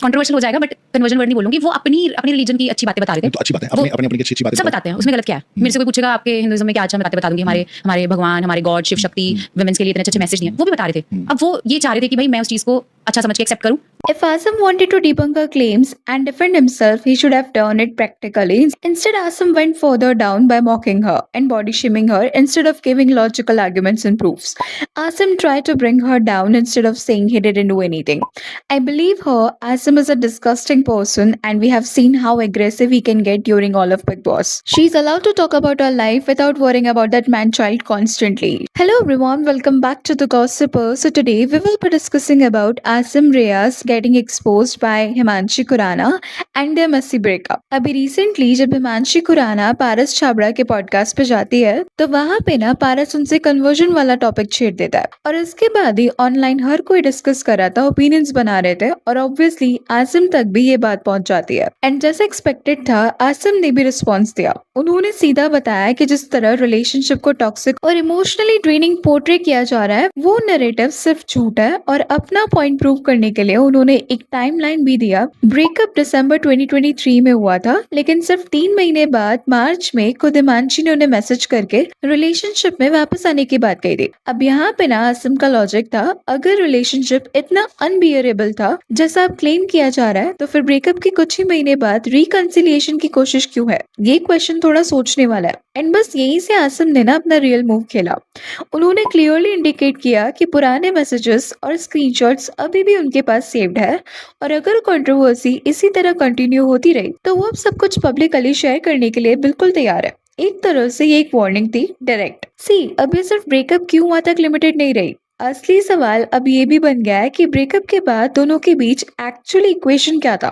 Controversial हो जाएगा but conversion word नहीं बोलूंगी, वो अपनी रिलीजन की अच्छी बातें बता रहे थे। तो अच्छी बात है, अपनी अपनी की अच्छी बातें सब बताते हैं, उसमें गलत क्या है? मेरे से कोई पूछेगा आपके हिंदुइज्म में क्या अच्छा बता दूंगी, हमारे भगवान, हमारे गॉड, शिव शक्ति, वुमेन्स के लिए इतने अच्छे मैसेज दिए, वो भी बता रहे थे। अब वो ये चाह रहे थे कि भाई मैं उस चीज को अच्छा समझ के एक्सेप्ट करूं। If Asim wanted to debunk her claims and defend himself, he should have done it practically. Instead, Asim went further down by mocking her and body shaming her instead of giving logical arguments and proofs. Asim tried to bring her down instead of saying he didn't do anything. I believe her. Asim is a disgusting person, and we have seen how aggressive he can get during all of Big Boss. She's allowed to talk about her life without worrying about that man-child constantly. Hello everyone, welcome back to The Gossiper. So today we will be discussing about Asim Reyes getting exposed by Himanshi Khurrana and their messy breakup. अभी recently जब हिमांशी खुराना पारस छाबड़ा के podcast पे जाती है तो वहाँ पे ना पारस उनसे कन्वर्जन वाला टॉपिक छेड़ देता है और इसके बाद ही ऑनलाइन हर कोई डिस्कस कर रहा था, ओपिनियंस बना रहे थे और ऑब्वियसली आसिम तक भी ये बात पहुंच जाती है। एंड जैसे एक्सपेक्टेड था आसिम ने भी रिस्पॉन्स दिया। उन्होंने सीधा बताया कि जिस तरह रिलेशनशिप को टॉक्सिक और इमोशनली ड्रेनिंग पोर्ट्रे किया जा रहा है वो नैरेटिव सिर्फ झूठ है और अपना पॉइंट प्रूव करने के लिए उन्होंने एक टाइमलाइन भी दिया। ब्रेकअप दिसंबर 2023 में हुआ था लेकिन सिर्फ 3 महीने बाद मार्च में खुद हिमांशी ने उन्हें मैसेज करके रिलेशनशिप में वापस आने की बात कही थी। अब यहाँ पे ना आसिम का लॉजिक था, अगर रिलेशनशिप इतना अनबियरेबल था जैसा अब क्लेम किया जा रहा है तो फिर ब्रेकअप के कुछ ही महीने बाद रिकंसिलिएशन की कोशिश क्यों है? ये क्वेश्चन थोड़ा सोचने वाला है। एंड बस यहीं से आसिम ने ना अपना रियल मूव खेला। उन्होंने क्लियरली इंडिकेट किया कि पुराने मैसेजेस और स्क्रीनशॉट्स अभी भी उनके पास सेव्ड है और अगर कंट्रोवर्सी इसी तरह कंटिन्यू होती रही तो वो अब सब कुछ पब्लिकली शेयर करने के लिए बिल्कुल तैयार है। एक तरह से ये एक वार्निंग थी डायरेक्ट। अब ये सिर्फ ब्रेकअप क्यों हुआ तक लिमिटेड नहीं रही। असली सवाल अब ये भी बन गया है कि ब्रेकअप के बाद दोनों के बीच एक्चुअली इक्वेशन क्या था?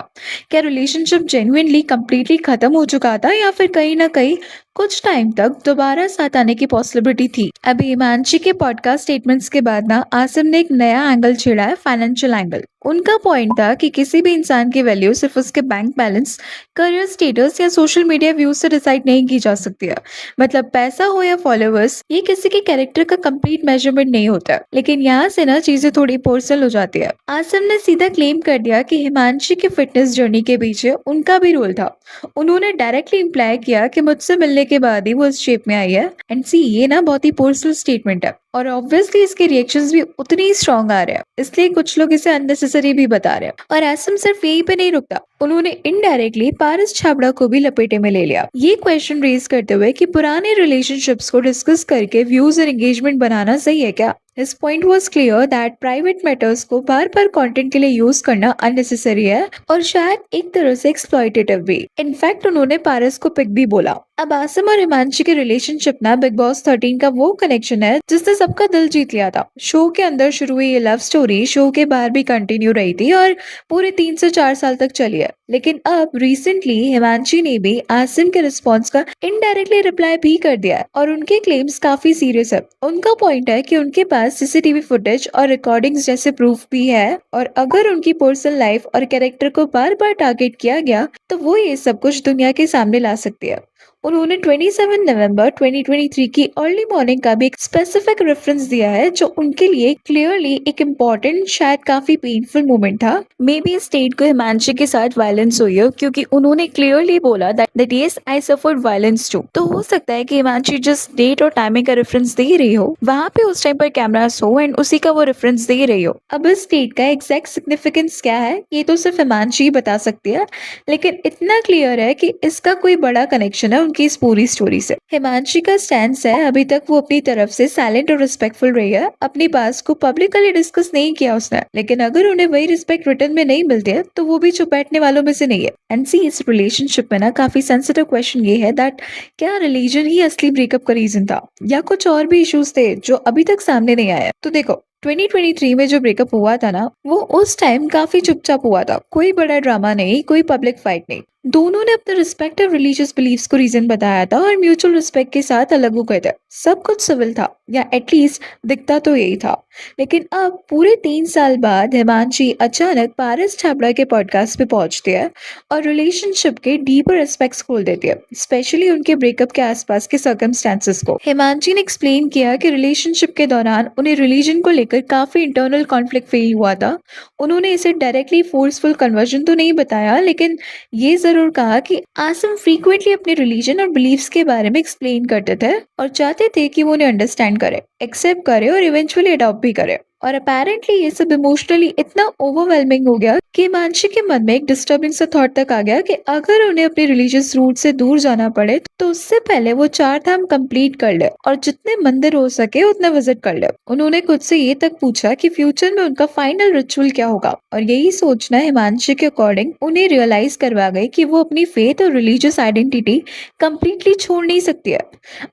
क्या रिलेशनशिप जेन्युइनली कंप्लीटली खत्म हो चुका था या फिर कहीं ना कहीं कुछ टाइम तक दोबारा साथ आने की पॉसिबिलिटी थी? अभी हिमांशी के पॉडकास्ट स्टेटमेंट्स के बाद ना आसिम ने एक नया एंगल छेड़ा है, फाइनेंशियल एंगल। उनका पॉइंट था कि किसी भी इंसान की वैल्यू सिर्फ उसके बैंक बैलेंस, करियर स्टेटस या सोशल मीडिया व्यूज से डिसाइड नहीं की जा सकती है। मतलब पैसा हो या फॉलोअर्स, ये किसी के कैरेक्टर का कंप्लीट मेजरमेंट नहीं होता। लेकिन यहाँ से ना चीजें थोड़ी पर्सनल हो जाती है। आसिम ने सीधा क्लेम कर दिया कि हिमांशी की फिटनेस जर्नी के पीछे उनका भी रोल था। उन्होंने डायरेक्टली इंप्लाई किया कि मुझसे मिलने के बाद ही वो इस शेप में आई है। एंड सी, ये ना बहुत ही पर्सनल स्टेटमेंट है और ऑब्वियसली इसके रिएक्शंस भी उतने ही स्ट्रॉन्ग आ रहे हैं, इसलिए कुछ लोग इसे अननेसेसरी भी बता रहे हैं। और आसिम सिर्फ यहीं पे नहीं रुकता, उन्होंने इनडायरेक्टली पारस छाबड़ा को भी लपेटे में ले लिया, ये क्वेश्चन रेज करते हुए कि पुराने रिलेशनशिप्स को डिस्कस करके व्यूज और एंगेजमेंट बनाना सही है क्या? His point was clear that private matters को बार-बार कंटेंट के लिए यूज करना अननेसेसरी है और शायद एक तरह से एक्सप्लॉइटेटिव भी। इनफैक्ट उन्होंने पारस को पिक भी बोला। अब आसिम और हिमांशी की रिलेशनशिप ना बिग बॉस 13 का वो कनेक्शन है जिसने सबका दिल जीत लिया था। शो के अंदर शुरू हुई ये लव स्टोरी शो के बाहर भी कंटिन्यू रही थी और पूरे 3 से 4 साल तक चली है। लेकिन अब रिसेंटली हिमांशी ने भी आसिम के रिस्पॉन्स का इनडायरेक्टली रिप्लाई भी कर दिया है और उनके क्लेम्स काफी सीरियस है। उनका पॉइंट है कि उनके पास सीसीटीवी फुटेज और रिकॉर्डिंग्स जैसे प्रूफ भी है और अगर उनकी पर्सनल लाइफ और कैरेक्टर को बार बार टारगेट किया गया तो वो ये सब कुछ दुनिया के सामने ला सकती है। उन्होंने 27 नवंबर 2023 की अर्ली मॉर्निंग का भी एक स्पेसिफिक रेफरेंस दिया है जो उनके लिए क्लियरली एक इम्पोर्टेंट, शायद काफी पेनफुल मोमेंट था। मे बी इस डेट को हिमांशी के साथ वायलेंस हुई हो क्योंकि उन्होंने क्लियरली बोला that yes I suffered violence too. तो हो सकता है कि हिमांशी जिस डेट और टाइमिंग का रेफरेंस दे रही हो वहाँ पे उस टाइम पर कैमरास हो एंड उसी का वो रेफरेंस दे रही हो। अब इस डेट का एग्जैक्ट सिग्निफिकेंस क्या है ये तो सिर्फ हिमांशी ही बता सकती है, लेकिन इतना क्लियर है कि इसका कोई बड़ा कनेक्शन है उनकी इस पूरी स्टोरी से। हिमांशी का स्टैंस है अभी तक वो अपनी तरफ से साइलेंट और रिस्पेक्टफुल रही है, अपनी बात को पब्लिकली डिस्कस नहीं किया उसने। लेकिन अगर उन्हें वही रिस्पेक्ट रिटर्न में नहीं मिलती है तो वो भी चुप बैठने वालों में से नहीं है। एंड सी, इस रिलेशनशिप में ना काफी सेंसिटिव क्वेश्चन ये है दैट क्या रिलीजन ही असली ब्रेकअप का रीजन था या कुछ और भी इश्यूज थे जो अभी तक सामने नहीं आए। तो देखो 2023 में जो ब्रेकअप हुआ था ना वो उस टाइम काफी चुपचाप हुआ था, कोई बड़ा ड्रामा नहीं, कोई पब्लिक फाइट नहीं। दोनों ने अपने रिस्पेक्टिव रिलीजियस बिलीफ्स को रीजन बताया था और म्यूचुअल रिस्पेक्ट के साथ अलग हो गए थे। सब कुछ सिविल था या एटलीस्ट दिखता तो यही था। लेकिन अब पूरे 3 साल बाद हिमांशी अचानक पारस छाबड़ा के पॉडकास्ट पे पहुंचती है और रिलेशनशिप के डीपर एस्पेक्ट्स खोल देती है, स्पेशली उनके ब्रेकअप के आसपास के सर्कमस्टेंसेस को। हिमांशी ने एक्सप्लेन किया कि रिलेशनशिप के दौरान उन्हें रिलीजन को लेकर काफी इंटरनल कॉन्फ्लिक्ट फील हुआ था। उन्होंने इसे डायरेक्टली फोर्सफुल कन्वर्जन तो नहीं बताया, लेकिन ये जरूर कहा कि आसिम फ्रीक्वेंटली अपने रिलीजन और बिलीव्स के बारे में एक्सप्लेन करते थे और चाहते थे कि वो उन्हें अंडरस्टैंड करे, एक्सेप्ट करे और इवेंचुअली अडॉप्ट भी करे। और अपेरेंटली ये सब इमोशनली इतना ओवरवेलमिंग हो गया कि हिमांशी के मन में एक डिस्टर्बिंग सा थॉट तक आ गया कि अगर उन्हें अपने रिलीजियस रूट से दूर जाना पड़े तो उससे पहले वो 4 धाम कंप्लीट कर ले और जितने मंदिर हो सके उतने विजिट कर ले। उन्होंने खुद से ये तक पूछा कि फ्यूचर में उनका फाइनल रिचुअल क्या होगा, और यही सोचना हिमांशी के अकॉर्डिंग उन्हें रियलाइज करवा गई कि वो अपनी फेथ और रिलीजियस आइडेंटिटी कंप्लीटली छोड़ नहीं सकती है।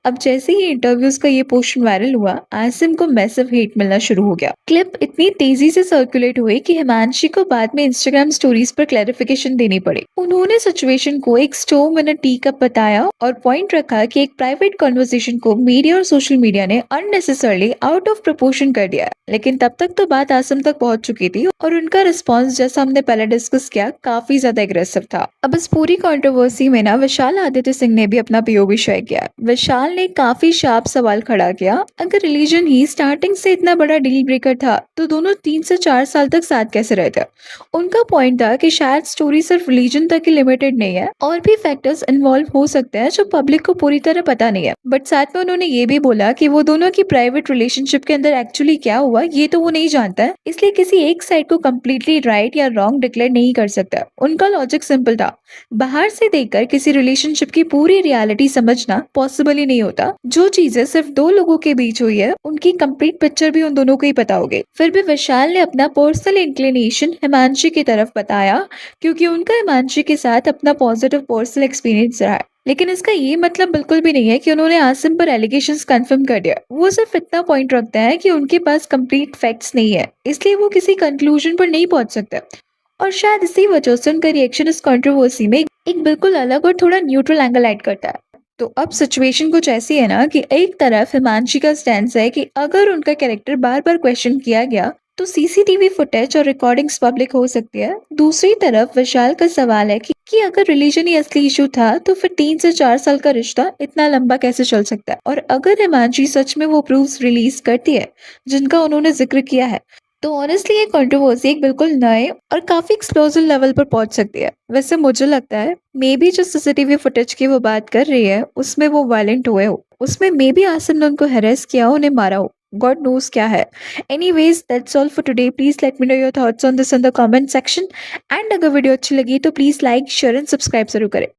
अब जैसे ही इंटरव्यूज का ये पोर्शन वायरल हुआ, आसिम को मैसिव हेट मिलना शुरू हो गया। क्लिप इतनी तेजी से सर्कुलेट हुई कि हिमांशी को बाद में इंस्टाग्राम स्टोरीज पर क्लैरिफिकेशन देनी पड़ी। उन्होंने सिचुएशन को एक स्टोव इन अ टी कप बताया और पॉइंट रखा कि एक प्राइवेट कन्वर्सेशन को मीडिया और सोशल मीडिया ने अननेसेसरली आउट ऑफ प्रोपोर्शन कर दिया। लेकिन तब तक तो बात आसिम तक पहुंच चुकी थी और उनका रिस्पॉन्स, जैसा हमने पहले डिस्कस किया, काफी ज्यादा एग्रेसिव था। अब इस पूरी कंट्रोवर्सी में ना विशाल आदित्य सिंह ने भी अपना पीओवी शेयर किया। विशाल ने काफी शार्प सवाल खड़ा किया, अगर रिलीजन ही स्टार्टिंग से इतना बड़ा डील ब्रेकर था तो दोनों 3 से 4 साल तक साथ कैसे रहे थे। उनका पॉइंट था कि शायद स्टोरी सिर्फ रिलीजन तक ही लिमिटेड नहीं है, और भी फैक्टर्स इन्वॉल्व हो सकते हैं जो पब्लिक को पूरी तरह पता नहीं है। बट साथ में उन्होंने ये भी बोला कि वो दोनों की प्राइवेट रिलेशनशिप के अंदर एक्चुअली क्या हुआ ये तो वो नहीं जानता है, इसलिए किसी एक साइड को कम्प्लीटली राइट या रॉन्ग डिक्लेयर नहीं कर सकता। उनका लॉजिक सिंपल था, बाहर से देखकर किसी रिलेशनशिप की पूरी रियलिटी समझना पॉसिबल ही नहीं होता। जो चीजें सिर्फ 2 लोगों के बीच हुई है उनकी कंप्लीट पिक्चर भी उन दोनों को ही पता होगी। फिर भी विशाल ने अपना पर्सनल इंक्लिनेशन हिमांशी की तरफ बताया, क्योंकि उनका हिमांशी के साथ अपना पॉजिटिव पर्सनल एक्सपीरियंस रहा है। लेकिन इसका ये मतलब बिल्कुल भी नहीं है कि उन्होंने आसिम पर एलिगेशंस कंफर्म कर दिया। वो सिर्फ इतना पॉइंट रखते हैं कि उनके पास कंप्लीट फैक्ट्स नहीं है, इसलिए वो किसी कंक्लूजन पर नहीं पहुंच सकते। और शायद इसी वजह से उनका रिएक्शन इस कंट्रोवर्सी में एक बिल्कुल अलग और थोड़ा न्यूट्रल एंगल ऐड करता है। तो अब सिचुएशन कुछ ऐसी है ना कि एक तरफ हिमांशी का स्टैंड है कि अगर उनका कैरेक्टर बार बार क्वेश्चन किया गया तो सीसीटीवी फुटेज और रिकॉर्डिंग्स पब्लिक हो सकती है। दूसरी तरफ विशाल का सवाल है कि अगर रिलीजन ही असली इशू था तो फिर 3 से 4 साल का रिश्ता इतना लंबा कैसे चल सकता है। और अगर हिमांशी सच में वो प्रूफ्स रिलीज करती है जिनका उन्होंने जिक्र किया है, तो ऑनेस्टली ये कंट्रोवर्सी एक बिल्कुल नए और काफी एक्सप्लोसिव लेवल पर पहुंच सकती है। वैसे मुझे लगता है मे बी जो सीसीटीवी फुटेज की वो बात कर रही है उसमें वो वायलेंट हुए हो, उसमें मे बी आसिम ने उनको हेरेस किया हो, उन्हें मारा हो, गॉड नोस क्या है। Anyways that's all for today. Please let me know your thoughts on this in the comment section, and अगर वीडियो अच्छी लगी तो please like, share and subscribe जरूर करें।